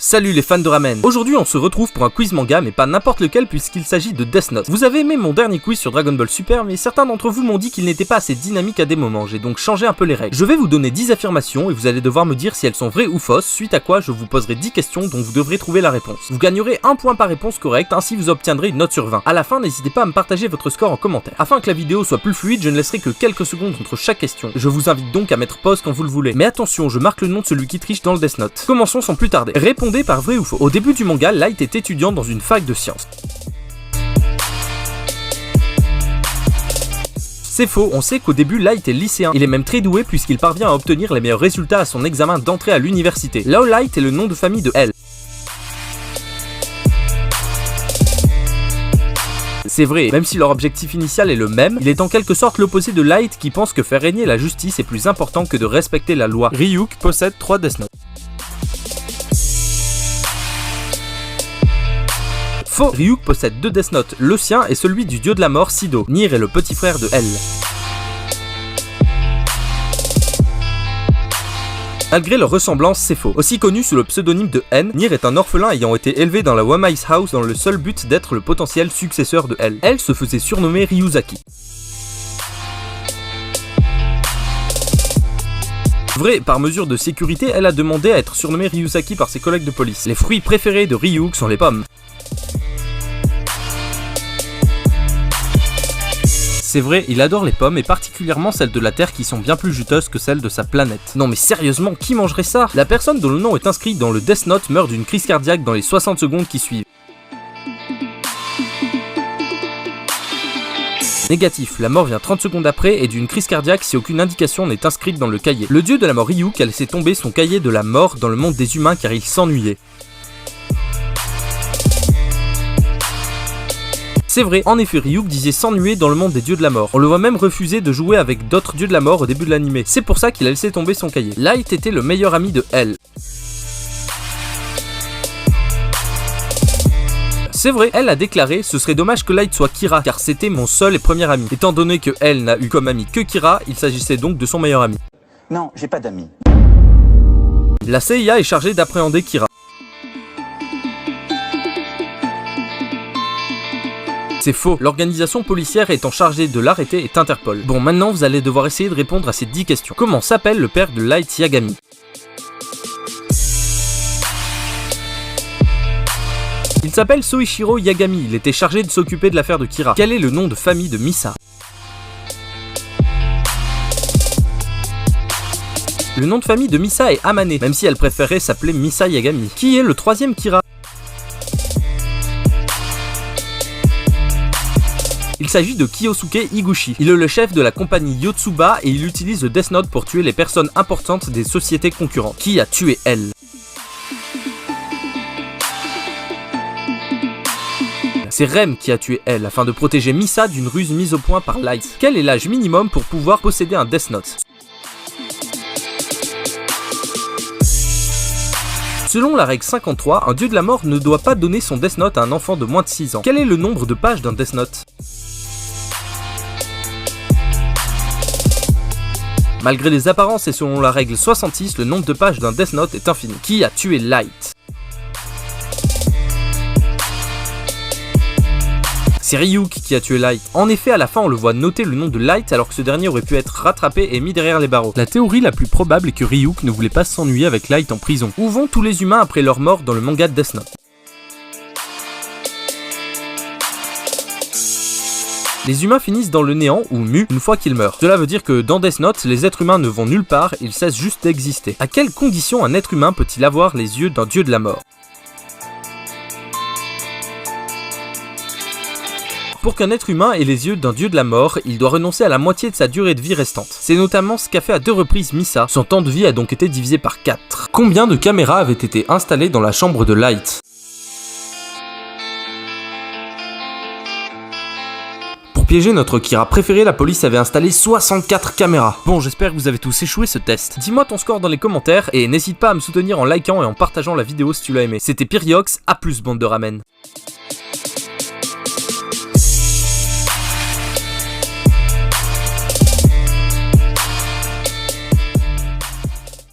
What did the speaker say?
Salut les fans de ramen. Aujourd'hui on se retrouve pour un quiz manga, mais pas n'importe lequel puisqu'il s'agit de Death Note. Vous avez aimé mon dernier quiz sur Dragon Ball Super, mais certains d'entre vous m'ont dit qu'il n'était pas assez dynamique à des moments, j'ai donc changé un peu les règles. Je vais vous donner 10 affirmations et vous allez devoir me dire si elles sont vraies ou fausses, suite à quoi je vous poserai 10 questions dont vous devrez trouver la réponse. Vous gagnerez 1 point par réponse correcte, ainsi vous obtiendrez une note sur 20. À la fin, n'hésitez pas à me partager votre score en commentaire. Afin que la vidéo soit plus fluide, je ne laisserai que quelques secondes entre chaque question. Je vous invite donc à mettre pause quand vous le voulez. Mais attention, je marque le nom de celui qui triche dans le Death Note. Commençons sans plus tarder. Répondez par vrai ou faux. Au début du manga, Light est étudiant dans une fac de sciences. C'est faux, on sait qu'au début Light est lycéen, il est même très doué puisqu'il parvient à obtenir les meilleurs résultats à son examen d'entrée à l'université. Là où Light est le nom de famille de L. C'est vrai, même si leur objectif initial est le même, il est en quelque sorte l'opposé de Light qui pense que faire régner la justice est plus important que de respecter la loi. Ryuk possède 3 Death Note. Faux, Ryuk possède 2 Death Note, le sien est celui du dieu de la mort Sido. Nier est le petit frère de L. Malgré leur ressemblance, c'est faux. Aussi connu sous le pseudonyme de N, Nier est un orphelin ayant été élevé dans la Wamai's House dans le seul but d'être le potentiel successeur de L. Elle se faisait surnommer Ryuzaki. Vrai, par mesure de sécurité, elle a demandé à être surnommée Ryuzaki par ses collègues de police. Les fruits préférés de Ryuk sont les pommes. C'est vrai, il adore les pommes et particulièrement celles de la Terre qui sont bien plus juteuses que celles de sa planète. Non mais sérieusement, qui mangerait ça? La personne dont le nom est inscrit dans le Death Note meurt d'une crise cardiaque dans les 60 secondes qui suivent. Négatif, la mort vient 30 secondes après et d'une crise cardiaque si aucune indication n'est inscrite dans le cahier. Le dieu de la mort Ryuk a laissé tomber son cahier de la mort dans le monde des humains car il s'ennuyait. C'est vrai, en effet Ryuk disait s'ennuyer dans le monde des dieux de la mort. On le voit même refuser de jouer avec d'autres dieux de la mort au début de l'anime. C'est pour ça qu'il a laissé tomber son cahier. Light était le meilleur ami de L. C'est vrai, elle a déclaré « Ce serait dommage que Light soit Kira, car c'était mon seul et premier ami. » Étant donné que elle n'a eu comme ami que Kira, il s'agissait donc de son meilleur ami. Non, j'ai pas d'amis. La CIA est chargée d'appréhender Kira. C'est faux, l'organisation policière étant chargée de l'arrêter est Interpol. Bon, maintenant vous allez devoir essayer de répondre à ces 10 questions. Comment s'appelle le père de Light Yagami? Il s'appelle Soichiro Yagami, il était chargé de s'occuper de l'affaire de Kira. Quel est le nom de famille de Misa? Le nom de famille de Misa est Amane, même si elle préférait s'appeler Misa Yagami. Qui est le 3e Kira? Il s'agit de Kiyosuke Higuchi. Il est le chef de la compagnie Yotsuba et il utilise le Death Note pour tuer les personnes importantes des sociétés concurrentes. Qui a tué elle? C'est Rem qui a tué elle, afin de protéger Misa d'une ruse mise au point par Light. Quel est l'âge minimum pour pouvoir posséder un Death Note? Selon la règle 53, un dieu de la mort ne doit pas donner son Death Note à un enfant de moins de 6 ans. Quel est le nombre de pages d'un Death Note? Malgré les apparences et selon la règle 66, le nombre de pages d'un Death Note est infini. Qui a tué Light? C'est Ryuk qui a tué Light. En effet, à la fin, on le voit noter le nom de Light alors que ce dernier aurait pu être rattrapé et mis derrière les barreaux. La théorie la plus probable est que Ryuk ne voulait pas s'ennuyer avec Light en prison. Où vont tous les humains après leur mort dans le manga de Death Note? Les humains finissent dans le néant ou mu une fois qu'ils meurent. Cela veut dire que dans Death Note, les êtres humains ne vont nulle part, ils cessent juste d'exister. À quelles conditions un être humain peut-il avoir les yeux d'un dieu de la mort? Pour qu'un être humain ait les yeux d'un dieu de la mort, il doit renoncer à la moitié de sa durée de vie restante. C'est notamment ce qu'a fait à 2 reprises Misa, son temps de vie a donc été divisé par 4. Combien de caméras avaient été installées dans la chambre de Light? Pour piéger notre Kira préféré, la police avait installé 64 caméras. Bon, j'espère que vous avez tous échoué ce test. Dis-moi ton score dans les commentaires et n'hésite pas à me soutenir en likant et en partageant la vidéo si tu l'as aimé. C'était Pyriox, à plus bande de ramen.